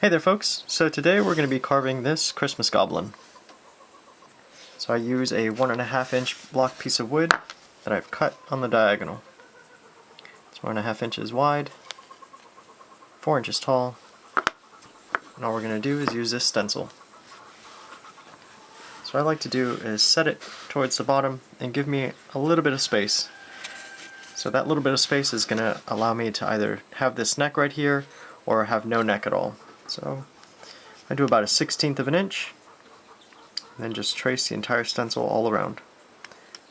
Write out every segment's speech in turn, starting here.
Hey there folks, so today we're going to be carving this Christmas goblin. So I use a 1.5-inch block piece of wood that I've cut on the diagonal. It's 1.5 inches wide, 4 inches tall, and all we're going to do is use this stencil. So what I like to do is set it towards the bottom and give me a little bit of space. So that little bit of space is going to allow me to either have this neck right here or have no neck at all. So I do about a 1/16 of an inch, and then just trace the entire stencil all around.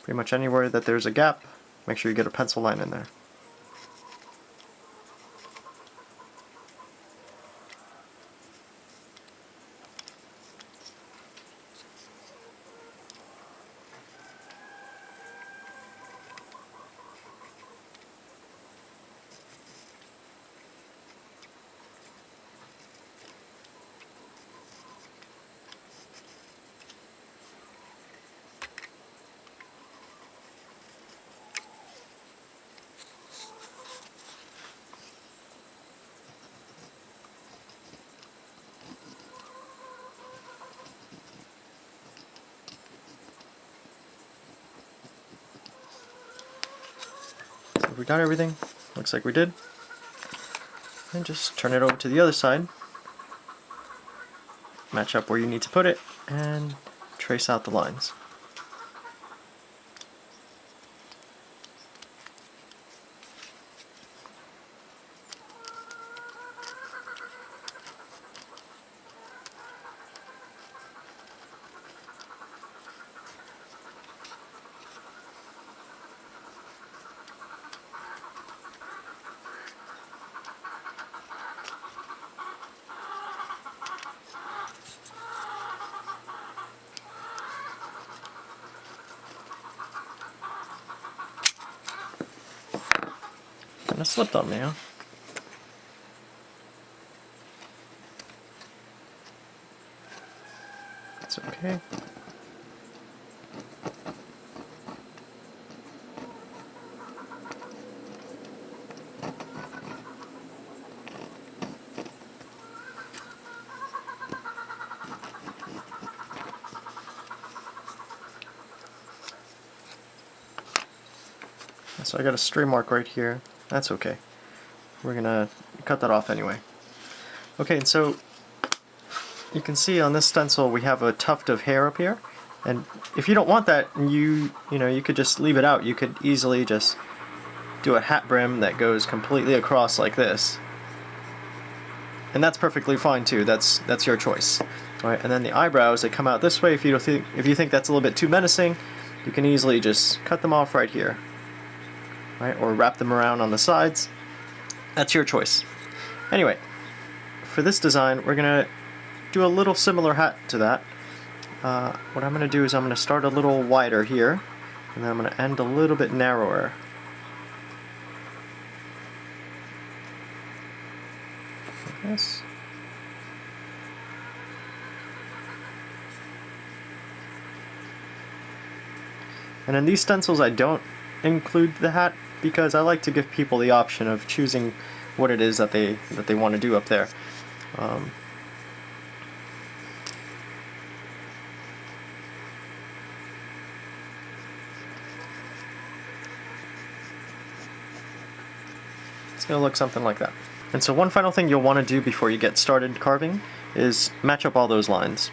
Pretty much anywhere that there's a gap, make sure you get a pencil line in there. Have we got everything? Looks like we did. And just turn it over to the other side. Match up where you need to put it and trace out the lines. Kinda slipped on me, huh? It's okay. So I got a stray mark right here. That's okay. We're gonna cut that off anyway. Okay, and so you can see on this stencil we have a tuft of hair up here, and if you don't want that, you could just leave it out. You could easily just do a hat brim that goes completely across like this, and that's perfectly fine too. That's your choice. All right, and then the eyebrows, they come out this way. If you think that's a little bit too menacing, you can easily just cut them off right here. Right, or wrap them around on the sides. That's your choice. Anyway, for this design, we're gonna do a little similar hat to that. What I'm gonna do is I'm gonna start a little wider here, and then I'm gonna end a little bit narrower. Like this. And in these stencils, I don't include the hat because I like to give people the option of choosing what it is that they want to do up there. It's going to look something like that. And so one final thing you'll want to do before you get started carving is match up all those lines.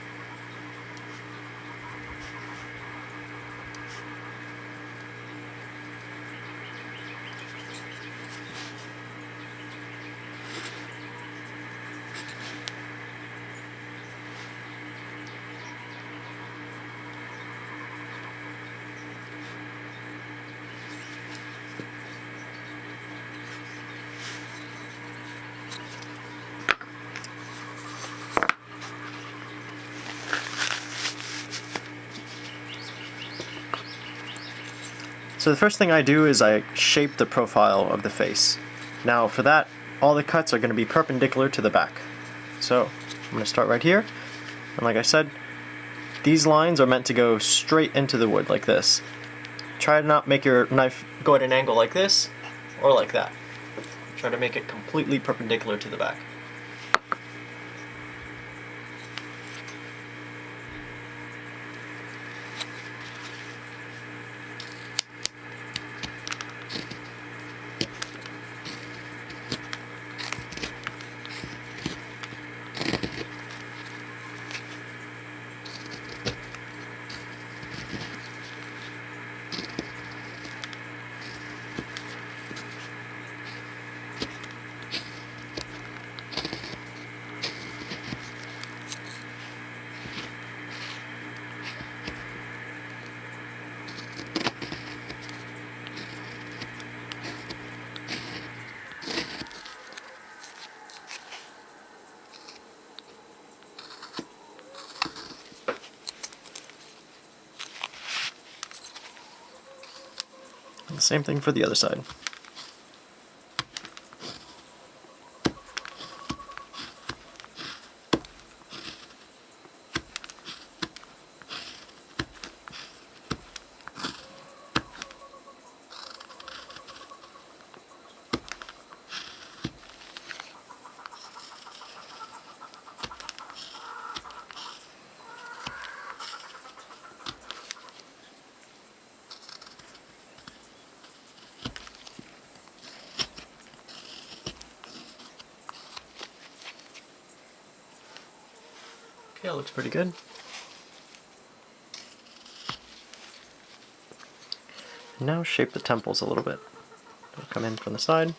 So the first thing I do is I shape the profile of the face. Now for that, all the cuts are going to be perpendicular to the back. So I'm going to start right here, and like I said, these lines are meant to go straight into the wood like this. Try to not make your knife go at an angle like this or like that. Try to make it completely perpendicular to the back. Same thing for the other side. Okay, it looks pretty good. Now shape the temples a little bit. They'll come in from the side.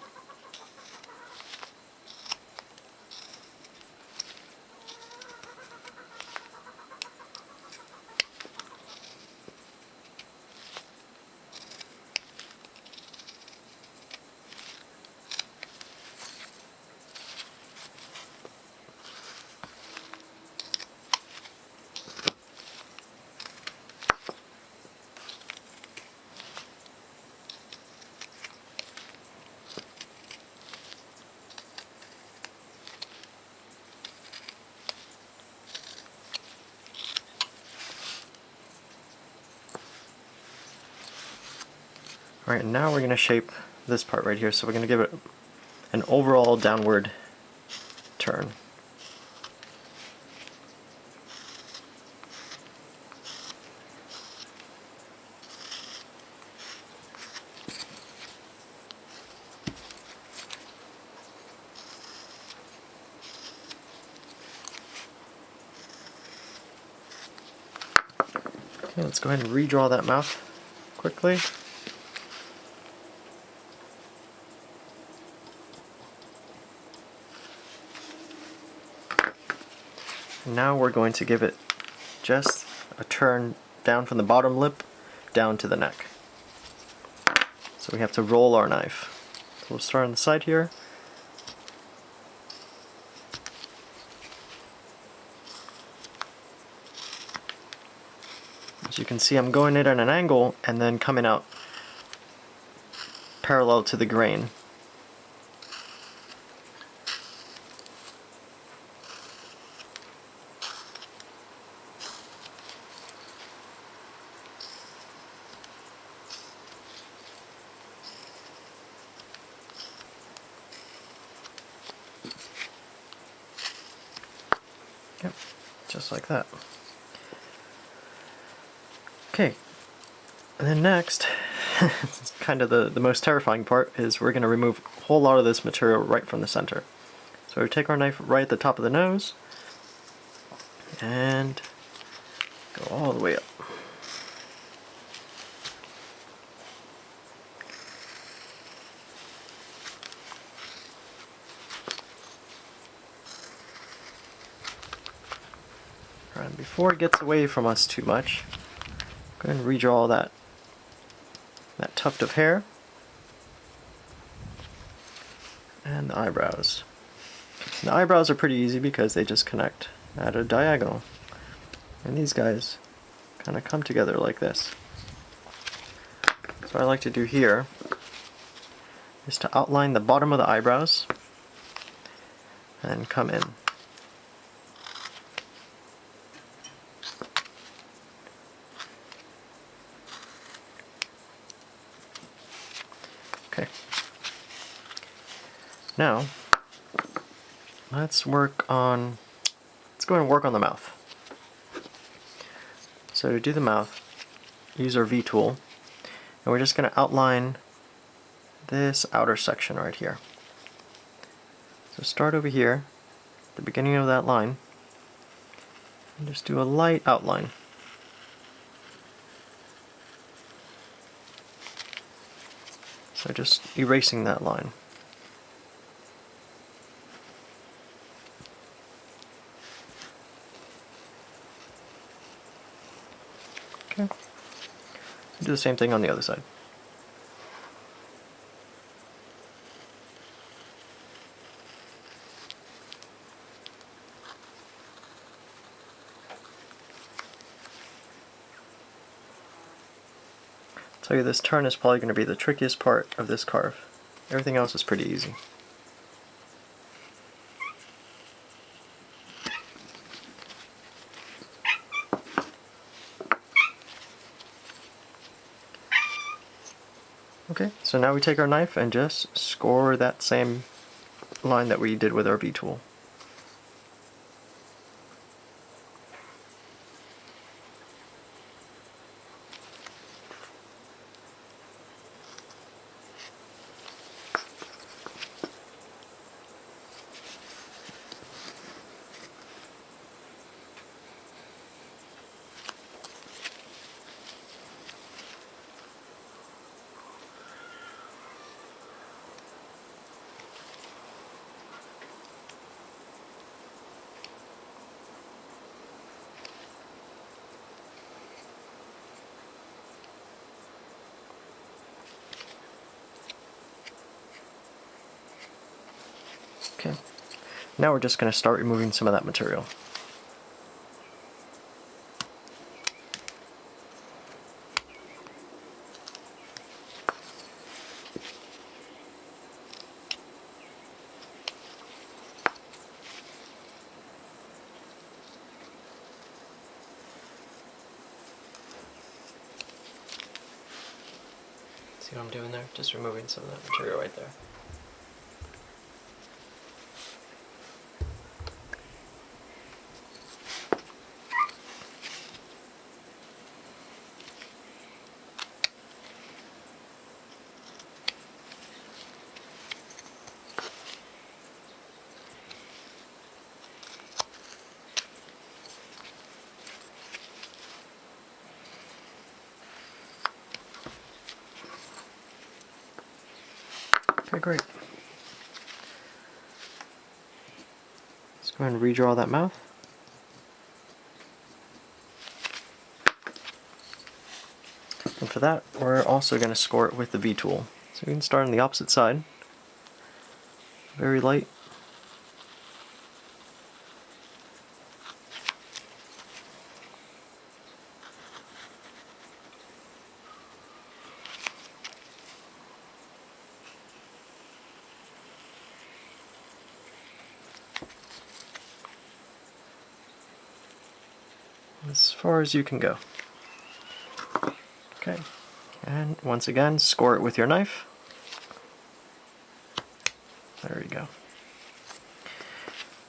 Alright, now we're going to shape this part right here, so we're going to give it an overall downward turn. Okay, let's go ahead and redraw that mouth quickly. Now we're going to give it just a turn down from the bottom lip down to the neck. So we have to roll our knife. So we'll start on the side here. As you can see, I'm going in at an angle and then coming out parallel to the grain. Yep, just like that. Okay, and then next, it's kind of the most terrifying part, is we're going to remove a whole lot of this material right from the center. So we take our knife right at the top of the nose, and go all the way up. And before it gets away from us too much, go ahead and redraw that tuft of hair and the eyebrows. The eyebrows are pretty easy because they just connect at a diagonal, and these guys kind of come together like this. So what I like to do here is to outline the bottom of the eyebrows and come in. Okay. Now, let's go and work on the mouth. So to do the mouth, use our V tool, and we're just going to outline this outer section right here. So start over here, the beginning of that line, and just do a light outline. So just erasing that line. Okay. Do the same thing on the other side. tell you this turn is probably going to be the trickiest part of this carve. Everything else is pretty easy. Okay, so now we take our knife and just score that same line that we did with our V-tool. Okay, now we're just going to start removing some of that material. See what I'm doing there? Just removing some of that material right there. Okay, great. Let's go ahead and redraw that mouth. And for that, we're also going to score it with the V-tool. So we can start on the opposite side. Very light. As far as you can go. Okay, and once again, score it with your knife. There you go.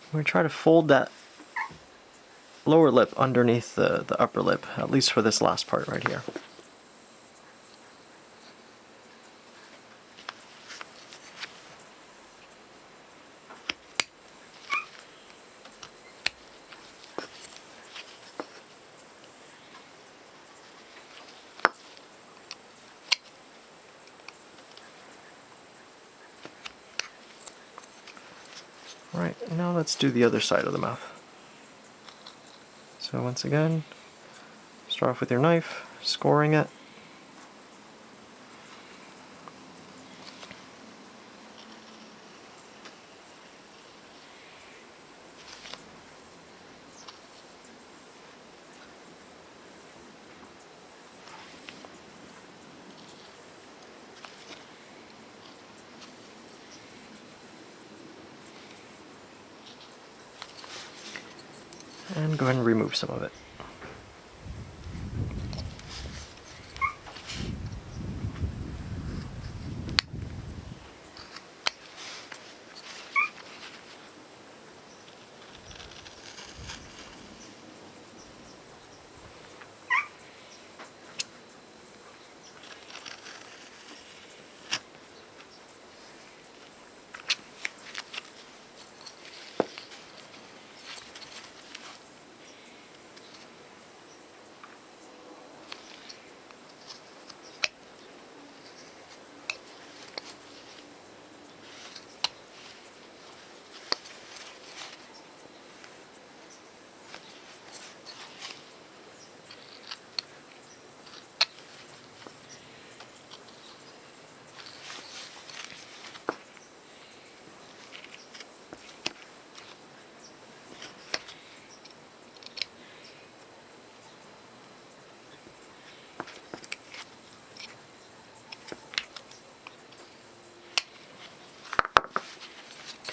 We're going to try to fold that lower lip underneath the upper lip, at least for this last part right here. Alright, now let's do the other side of the mouth. So once again, start off with your knife, scoring it. And go ahead and remove some of it.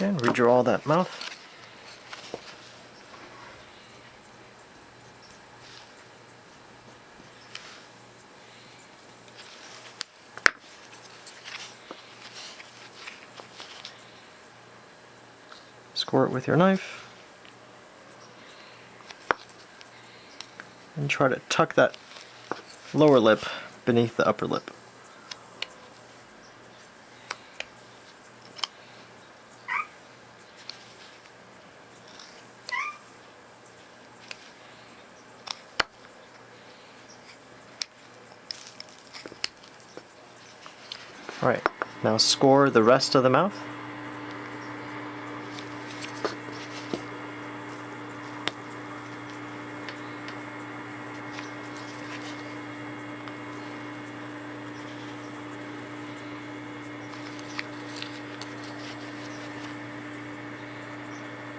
and redraw that mouth. Score it with your knife. And try to tuck that lower lip beneath the upper lip. Alright, now score the rest of the mouth.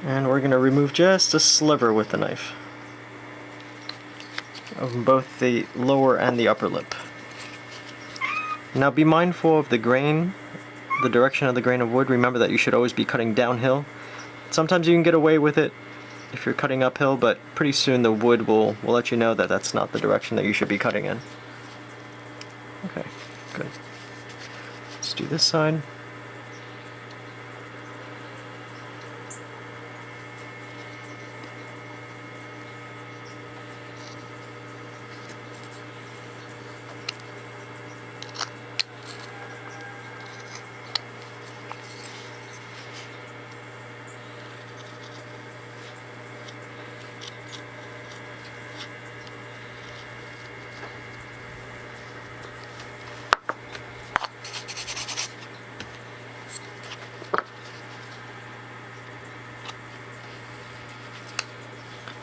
And we're going to remove just a sliver with the knife of both the lower and the upper lip. Now be mindful of the grain, the direction of the grain of wood. Remember that you should always be cutting downhill. Sometimes you can get away with it if you're cutting uphill, but pretty soon the wood will let you know that that's not the direction that you should be cutting in. Okay, good. Let's do this side.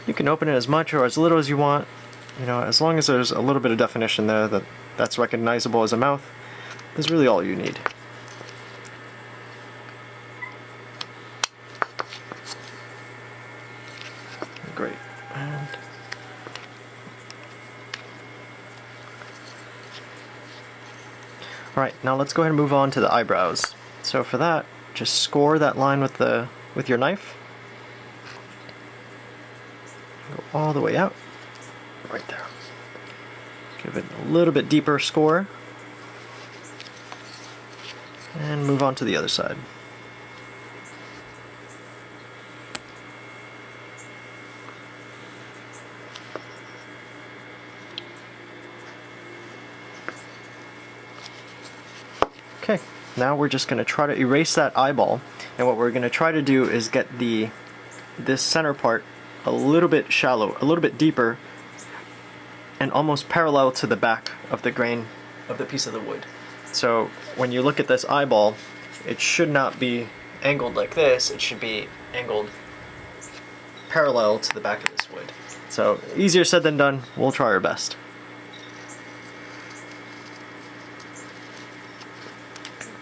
You can open it as much or as little as you want, you know, as long as there's a little bit of definition there that's recognizable as a mouth. That's really all you need. Great. And alright, now let's go ahead and move on to the eyebrows. So for that, just score that line with your knife. Go all the way out, right there. Give it a little bit deeper score, and move on to the other side. Okay, now we're just going to try to erase that eyeball, and what we're going to try to do is get this center part a little bit shallow, a little bit deeper, and almost parallel to the back of the grain of the piece of the wood. So when you look at this eyeball, it should not be angled like this, it should be angled parallel to the back of this wood. So easier said than done, we'll try our best.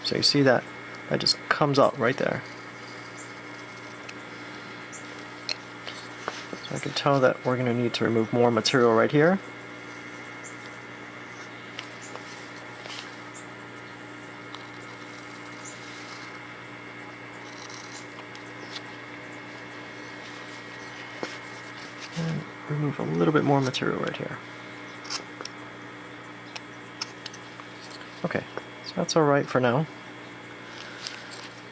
So you see that just comes out right there. So I can tell that we're going to need to remove more material right here. And remove a little bit more material right here. Okay, so that's alright for now.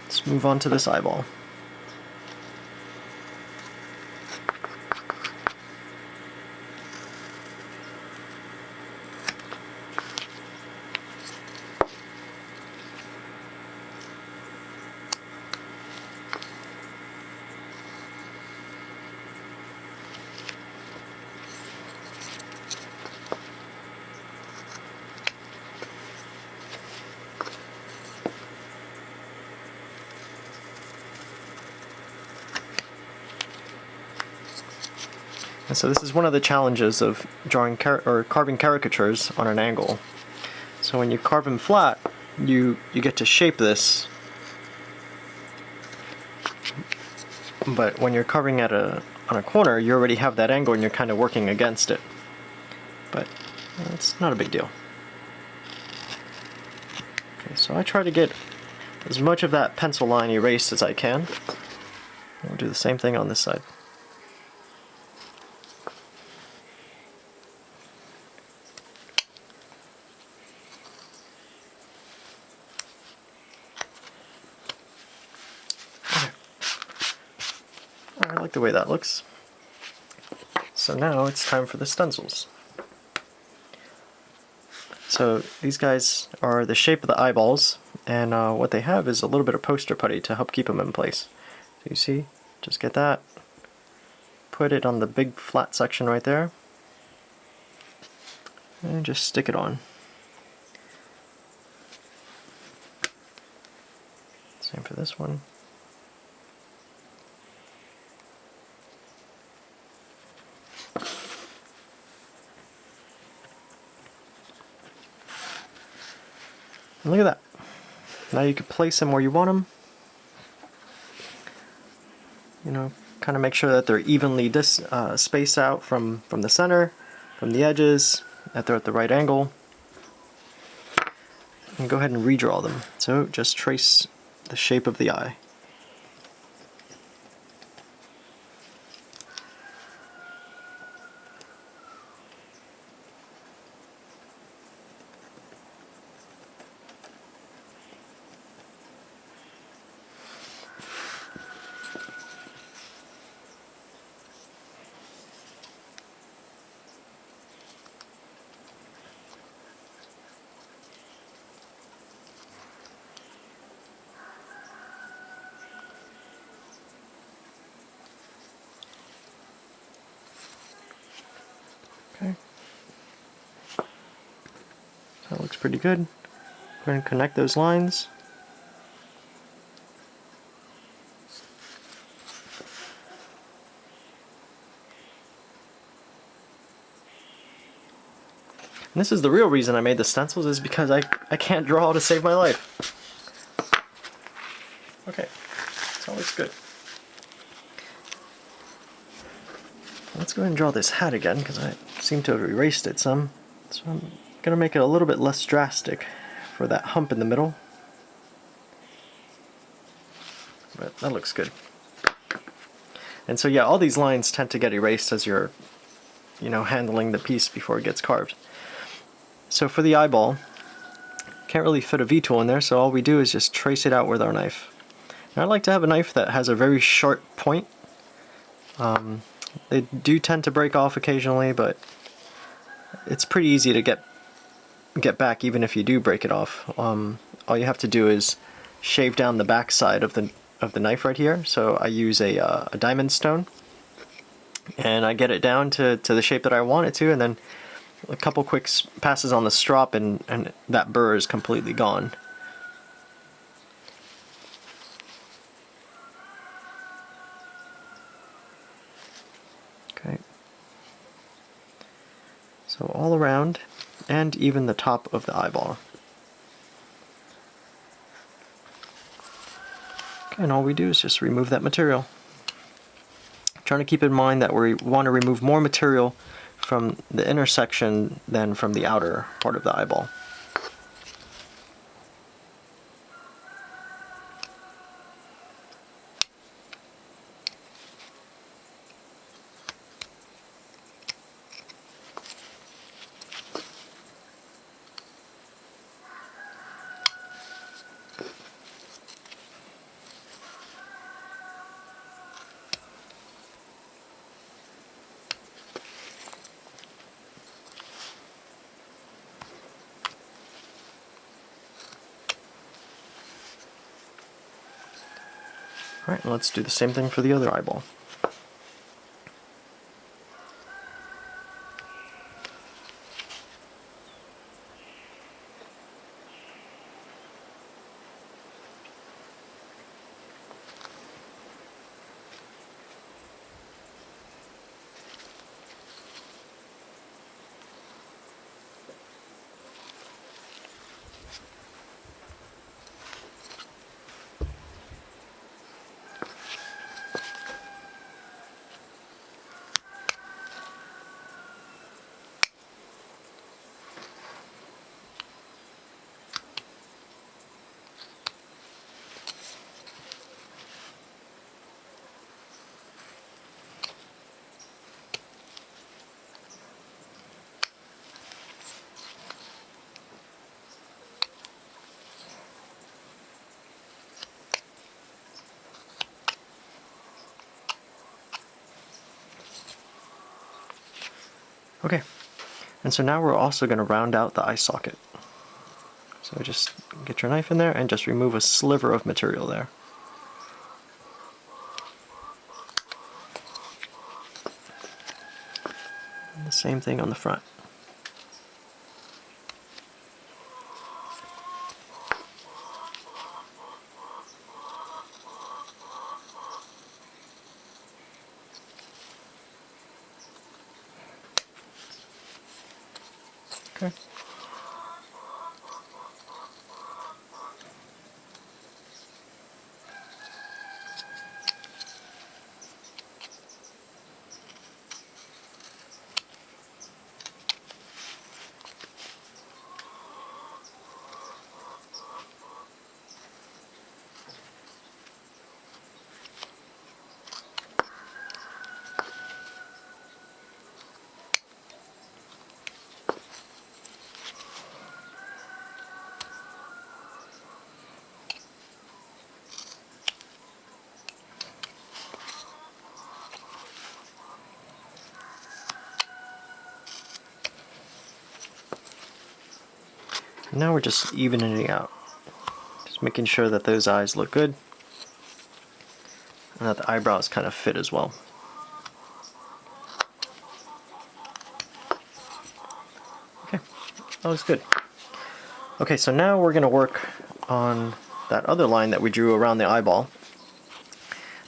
Let's move on to this eyeball. And so this is one of the challenges of drawing or carving caricatures on an angle. So when you carve them flat, you get to shape this, but when you're carving on a corner, you already have that angle and you're kind of working against it. But it's not a big deal. Okay, so I try to get as much of that pencil line erased as I can. We'll do the same thing on this side. I like the way that looks. So now it's time for the stencils. So these guys are the shape of the eyeballs, and what they have is a little bit of poster putty to help keep them in place. So you see, just get that, put it on the big flat section right there, and just stick it on. Same for this one. And look at that. Now you can place them where you want them. You know, kind of make sure that they're evenly spaced out from the center, from the edges, that they're at the right angle. And go ahead and redraw them. So just trace the shape of the eye. Okay. That looks pretty good. We're going to connect those lines. And this is the real reason I made the stencils, is because I can't draw to save my life. Okay, so that looks good. Let's go ahead and draw this hat again, because I seem to have erased it some. So I'm going to make it a little bit less drastic for that hump in the middle. But that looks good. And so yeah, all these lines tend to get erased as you're, you know, handling the piece before it gets carved. So for the eyeball, can't really fit a V-tool in there, so all we do is just trace it out with our knife. And I like to have a knife that has a very sharp point. They do tend to break off occasionally, but it's pretty easy to get back even if you do break it off. All you have to do is shave down the back side of the knife right here. So I use a diamond stone, and I get it down to the shape that I want it to, and then a couple quick passes on the strop, and that burr is completely gone. Okay. So all around, and even the top of the eyeball. Okay, and all we do is just remove that material. Trying to keep in mind that we want to remove more material from the inner section than from the outer part of the eyeball. Alright, let's do the same thing for the other eyeball. Okay, and so now we're also going to round out the eye socket. So just get your knife in there and just remove a sliver of material there. And the same thing on the front. Okay. Now we're just evening it out. Just making sure that those eyes look good and that the eyebrows kind of fit as well. Okay, that looks good. Okay, so now we're going to work on that other line that we drew around the eyeball.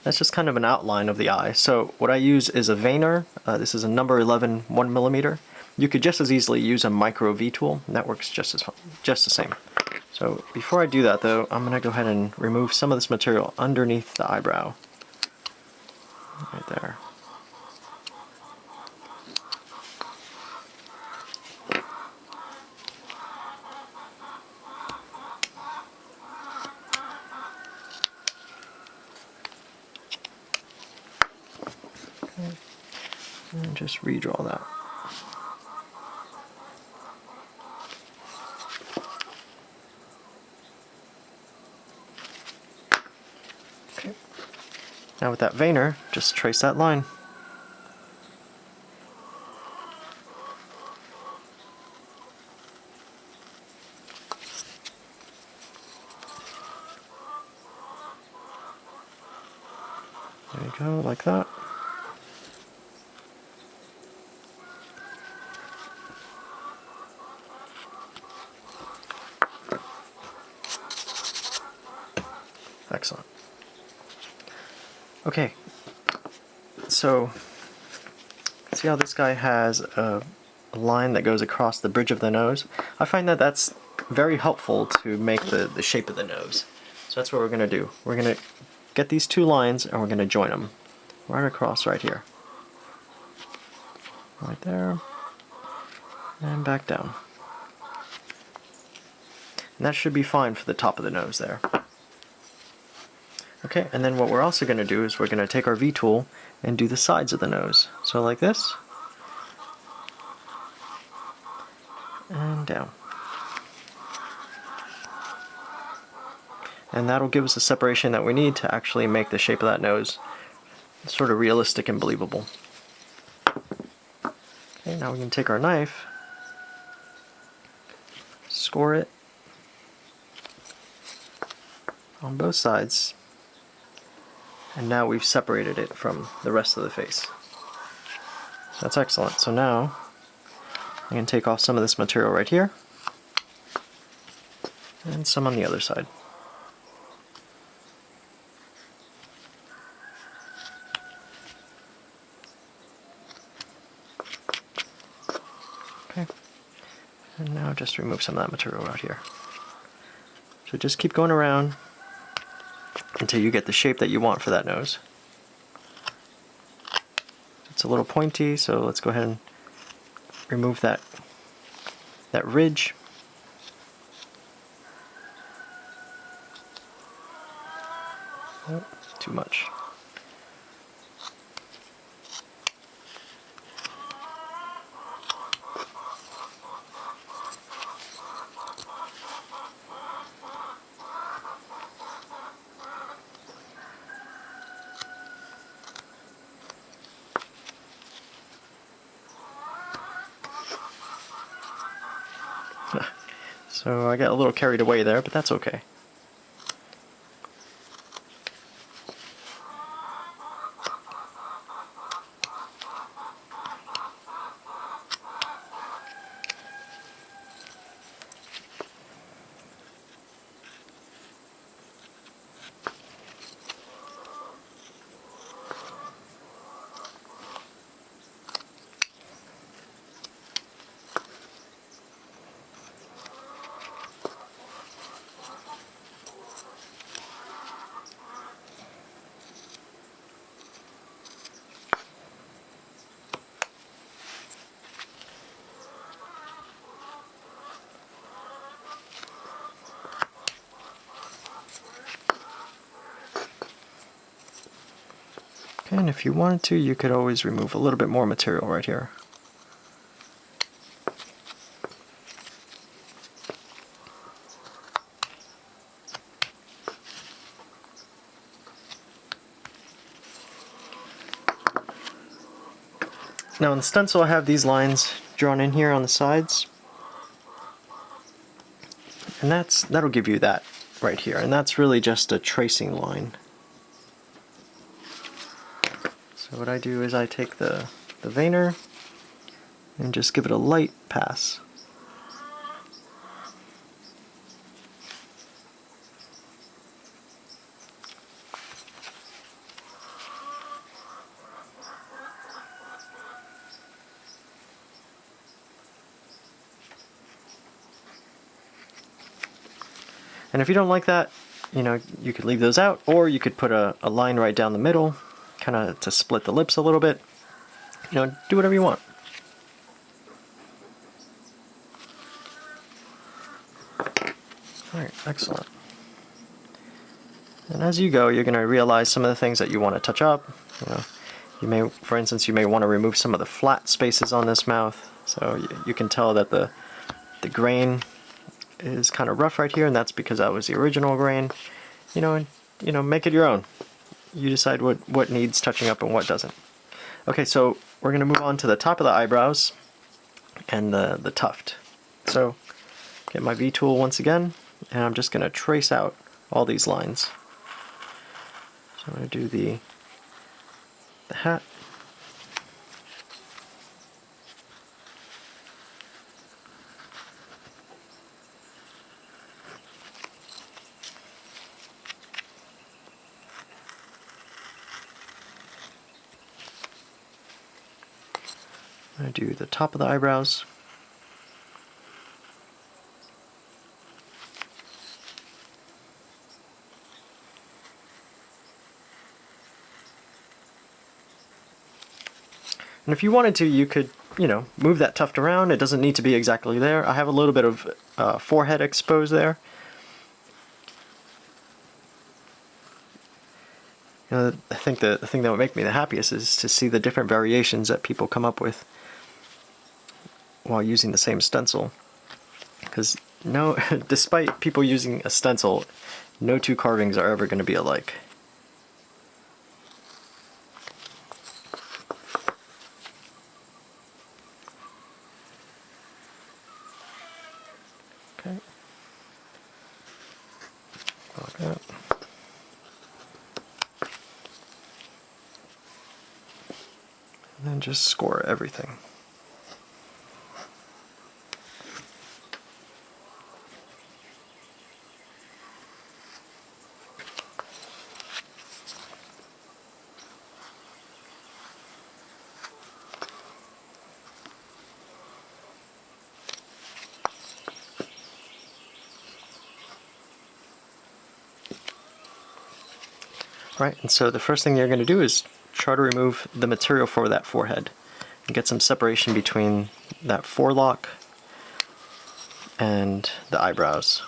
That's just kind of an outline of the eye. So what I use is a veiner. This is a number 11 1mm. You could just as easily use a micro V tool, and that works just the same. So before I do that though, I'm going to go ahead and remove some of this material underneath the eyebrow. Right there. Okay. And just redraw that. Okay. Now with that veiner, just trace that line. There you go, like that. Excellent. Okay, so see how this guy has a line that goes across the bridge of the nose? I find that that's very helpful to make the shape of the nose. So that's what we're going to do. We're going to get these two lines and we're going to join them right across right here. Right there. And back down. And that should be fine for the top of the nose there. Okay, and then what we're also going to do is we're going to take our V tool and do the sides of the nose. So like this. And down. And that'll give us the separation that we need to actually make the shape of that nose sort of realistic and believable. Okay, now we can take our knife, score it on both sides, and now we've separated it from the rest of the face. That's excellent. So now I can take off some of this material right here and some on the other side. Okay, and now just remove some of that material out here. So just keep going around until you get the shape that you want for that nose. It's a little pointy, so let's go ahead and remove that ridge. Oh, too much. So I got a little carried away there, but that's okay. And if you wanted to, you could always remove a little bit more material right here. Now in the stencil I have these lines drawn in here on the sides. And that'll give you that right here. And that's really just a tracing line. So what I do is I take the veiner and just give it a light pass. And if you don't like that, you know, you could leave those out, or you could put a line right down the middle, kind of to split the lips a little bit. You know, do whatever you want. Alright, excellent. And as you go, you're going to realize some of the things that you want to touch up. You know, you may, for instance, you may want to remove some of the flat spaces on this mouth. So you can tell that the grain is kind of rough right here, and that's because that was the original grain. You know, and make it your own. You decide what needs touching up and what doesn't. Okay, so we're going to move on to the top of the eyebrows and the tuft. So get my V tool once again, and I'm just going to trace out all these lines. So I'm going to do the hat. I'm going to do the top of the eyebrows. And if you wanted to, you could, you know, move that tuft around. It doesn't need to be exactly there. I have a little bit of forehead exposed there. You know, I think the thing that would make me the happiest is to see the different variations that people come up with while using the same stencil. Because no, despite people using a stencil, no two carvings are ever going to be alike. Okay. Like that. And then just score everything. Right, and so the first thing you're going to do is try to remove the material for that forehead and get some separation between that forelock and the eyebrows.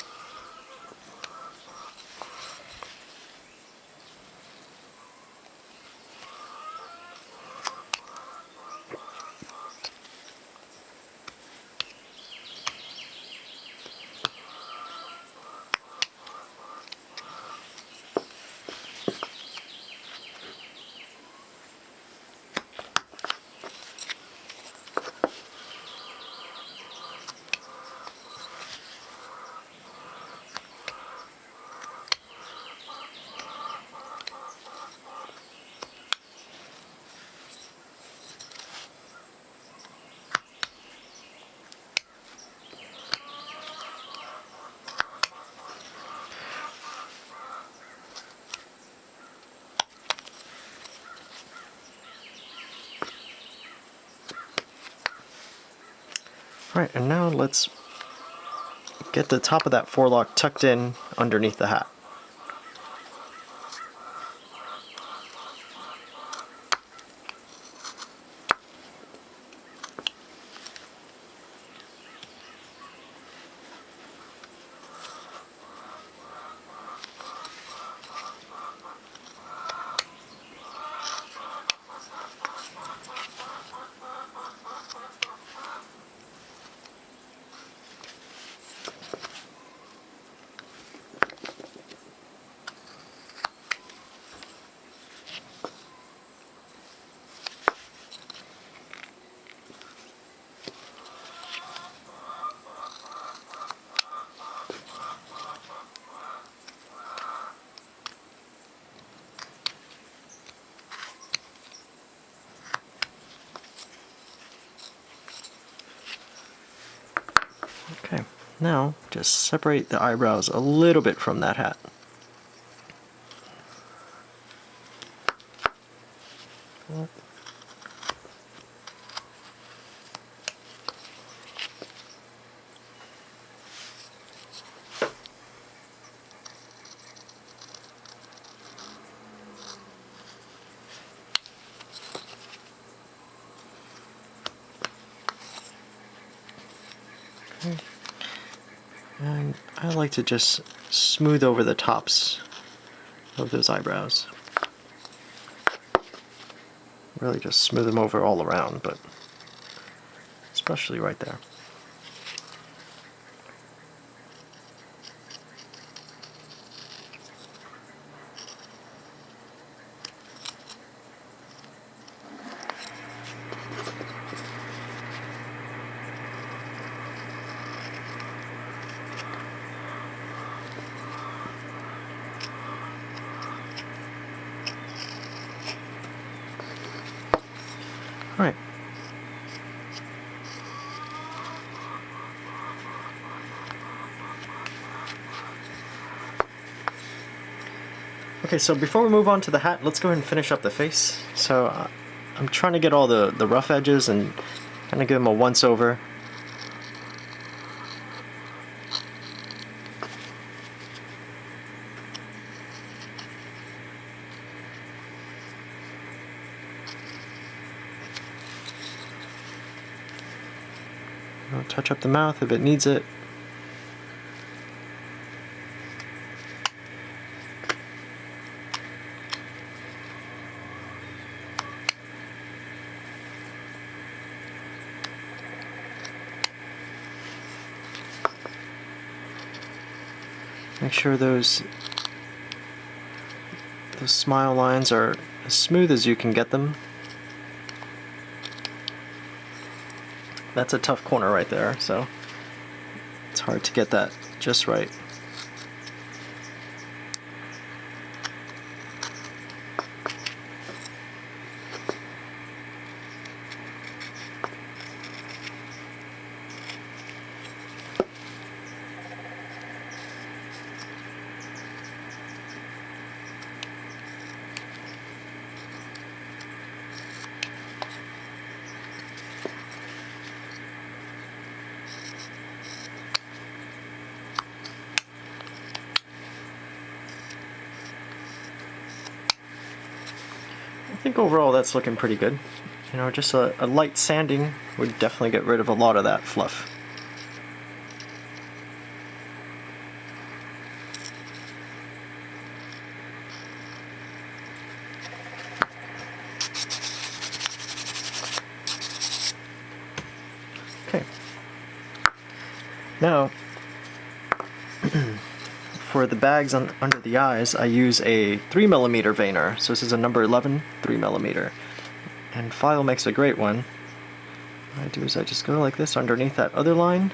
Alright, and now let's get the top of that forelock tucked in underneath the hat. Okay, now just separate the eyebrows a little bit from that hat. And I like to just smooth over the tops of those eyebrows. Really just smooth them over all around, but especially right there. Alright. Okay, so before we move on to the hat, let's go ahead and finish up the face. So I'm trying to get all the rough edges and kind of give them a once-over. I'll touch up the mouth if it needs it. Make sure those smile lines are as smooth as you can get them. That's a tough corner right there, so it's hard to get that just right. I think overall that's looking pretty good. You know, just a light sanding would definitely get rid of a lot of that fluff. Okay. Now, for the bags under the eyes, I use a 3mm veiner. So this is a number 11 3mm. And file makes a great one. What I do is I just go like this underneath that other line.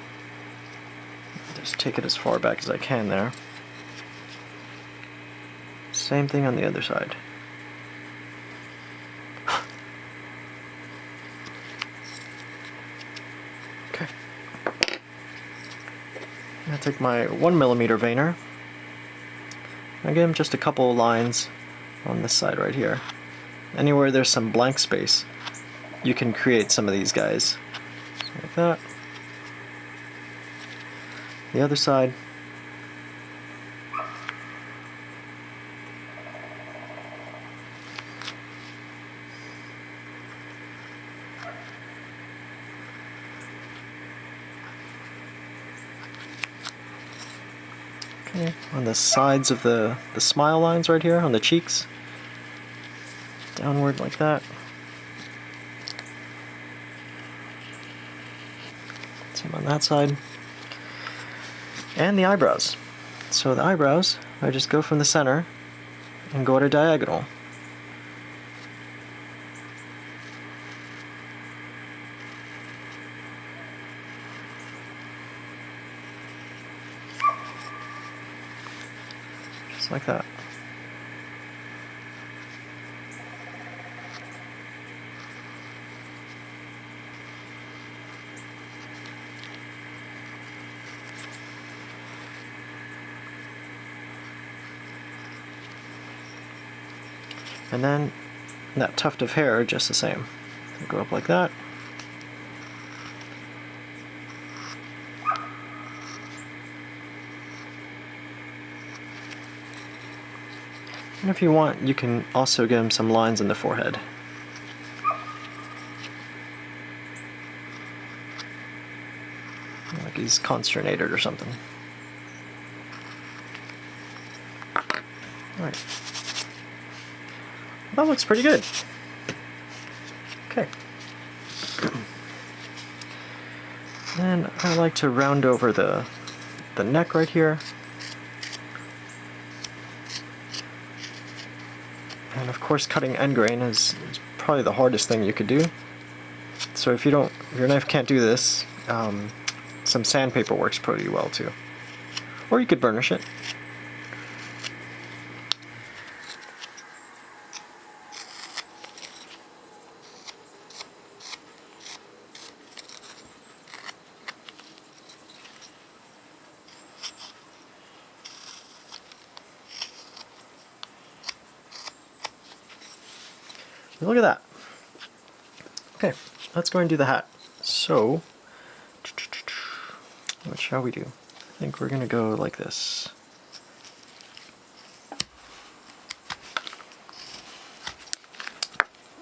Just take it as far back as I can there. Same thing on the other side. Okay. I take my 1mm veiner. I give him just a couple of lines on this side right here. Anywhere there's some blank space, you can create some of these guys. So like that. the other side. Okay, on the sides of the smile lines right here, on the cheeks. Downward like that. Same on that side. And the eyebrows. So the eyebrows, I just go from the center and go at a diagonal. Just like that. And then that tuft of hair, just the same. Go up like that. And if you want, you can also give him some lines in the forehead. Like he's consternated or something. Alright. That looks pretty good. Okay. Then I like to round over the neck right here. And of course cutting end grain is probably the hardest thing you could do. So if your knife can't do this, some sandpaper works pretty well too. Or you could burnish it. Look at that. Okay, let's go and do the hat. So, what shall we do? I think we're gonna go like this.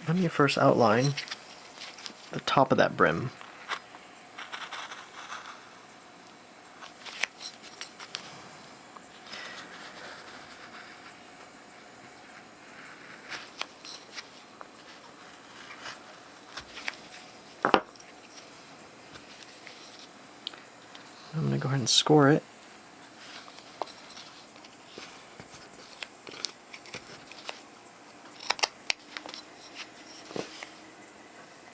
Let me first outline the top of that brim. I'm going to go ahead and score it.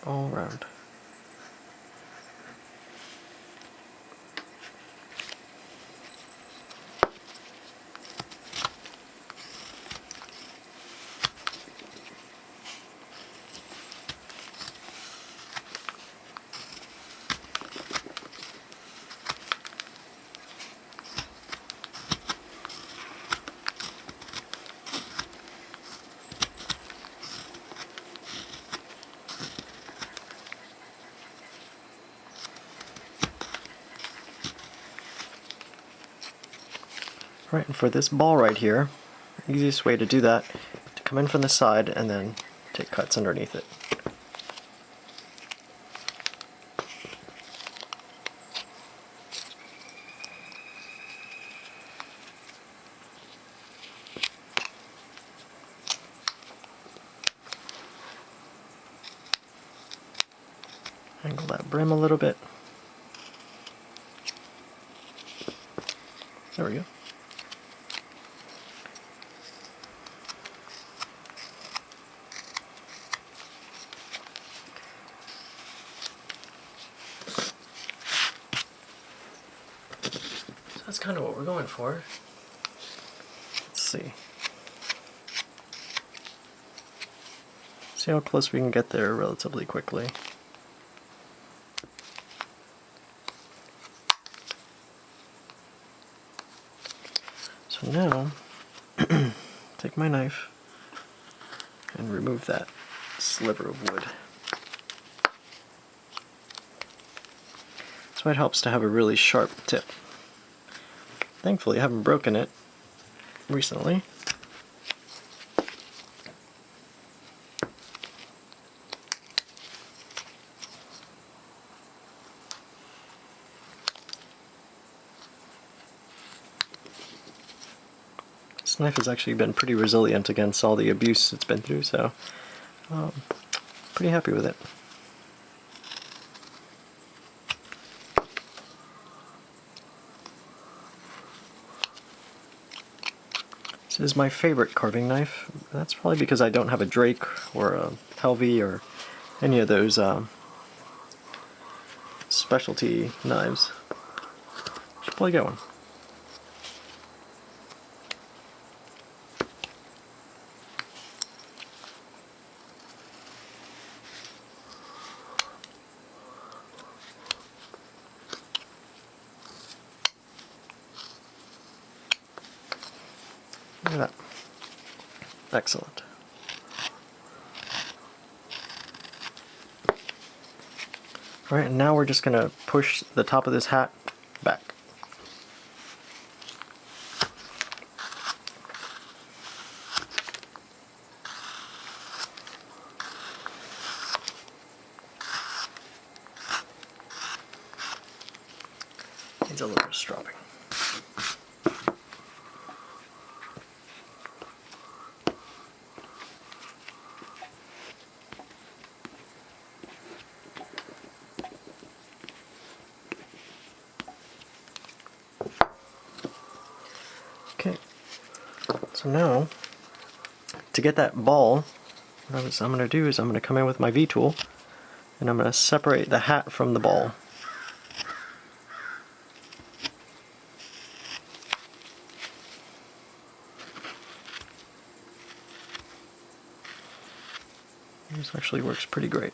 All around. Right, and for this ball right here, the easiest way to do that, to come in from the side and then take cuts underneath it. Angle that brim a little bit. There we go. So that's kind of what we're going for. Let's see. See how close we can get there relatively quickly. So now, take my knife and remove that sliver of wood. So it helps to have a really sharp tip. Thankfully I haven't broken it recently. This knife has actually been pretty resilient against all the abuse it's been through, so pretty happy with it. This is my favorite carving knife. That's probably because I don't have a Drake or a Helvey or any of those specialty knives. Should probably get one. Look at that. Excellent. Alright, and now we're just going to push the top of this hat back. Needs a little bit of stropping. Okay, so now to get that ball, what I'm going to do is I'm going to come in with my V-tool and I'm going to separate the hat from the ball. This actually works pretty great.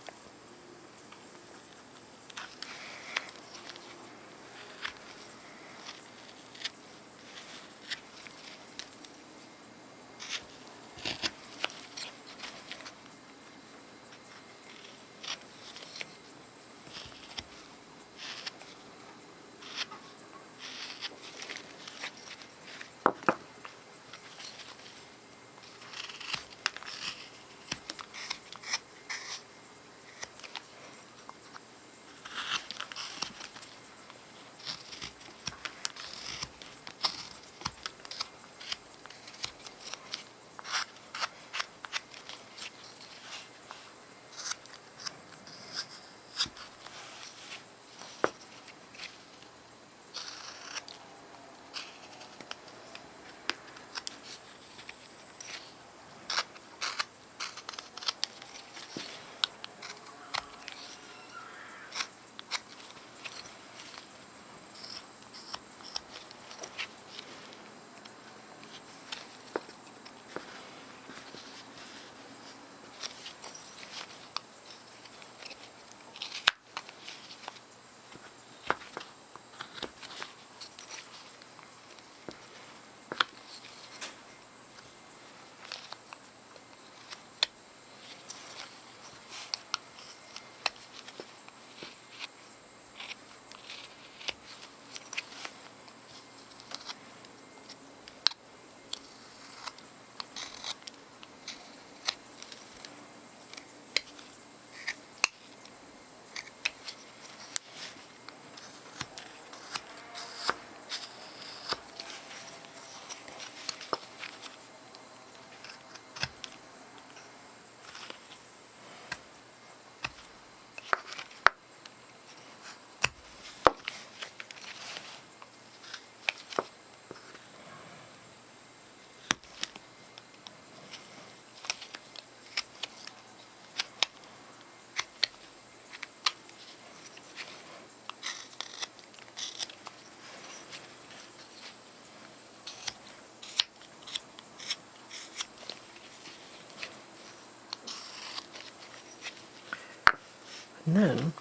And then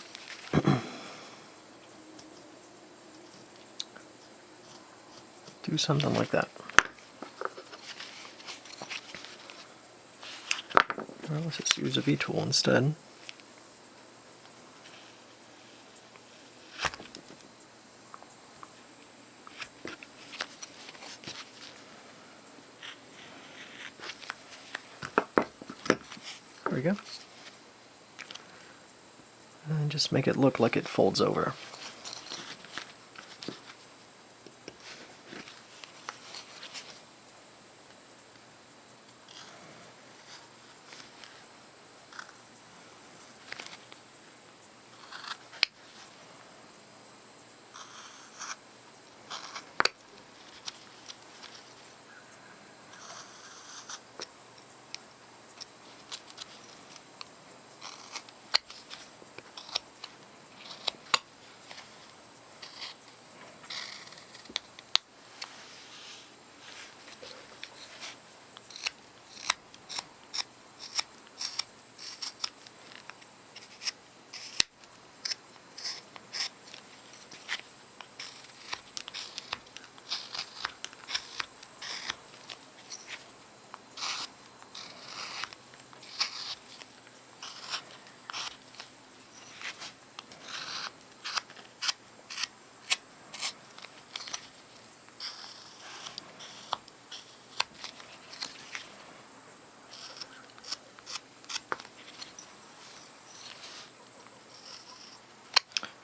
do something like that. Or let's just use a V-tool instead. just make it look like it folds over.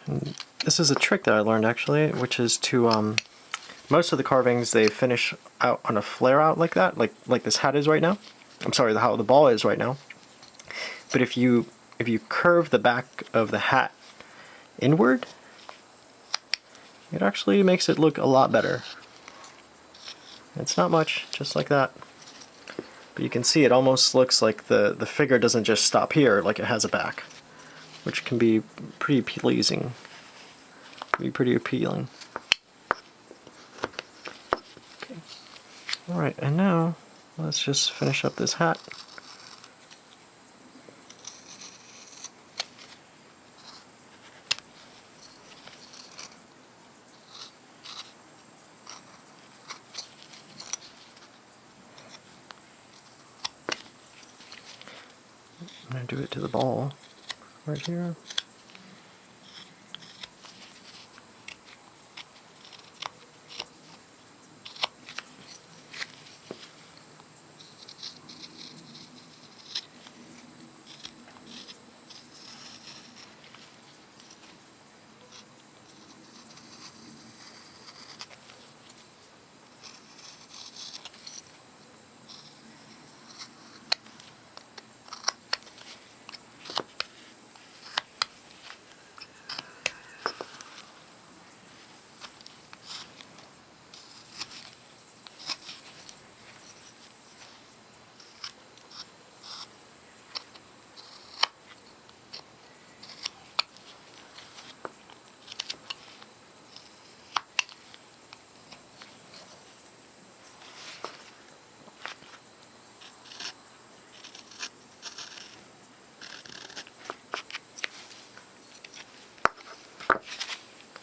And this is a trick that I learned actually, which is to most of the carvings they finish out on a flare out like that, like this hat is right now. I'm sorry, how the ball is right now. But if you curve the back of the hat inward, it actually makes it look a lot better. It's not much, just like that. But you can see it almost looks like the figure doesn't just stop here, like it has a back, which can be pretty pleasing. Be pretty appealing. Okay. Alright, and now let's just finish up this hat. I'm going to do it to the ball right here.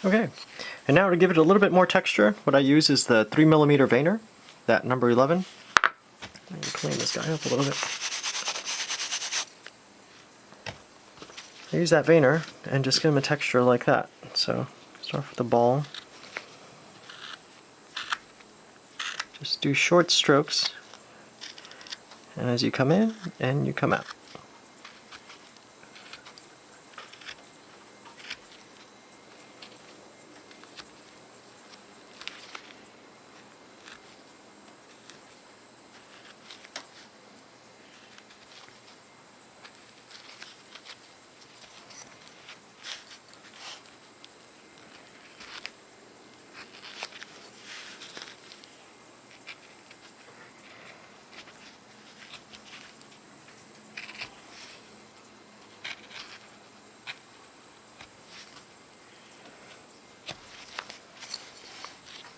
Okay, and now to give it a little bit more texture, what I use is the 3mm veiner, that number 11. Let me clean this guy up a little bit. I use that veiner and just give him a texture like that. So start with the ball. Just do short strokes, and as you come in and you come out.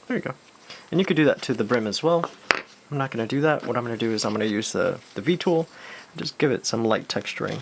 There you go. And you could do that to the brim as well. I'm not going to do that. What I'm going to do is I'm going to use the V tool and just give it some light texturing.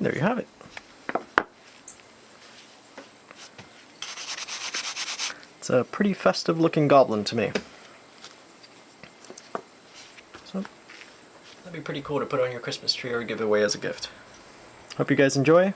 There you have it. It's a pretty festive looking goblin to me. So, that'd be pretty cool to put on your Christmas tree or give away as a gift. Hope you guys enjoy.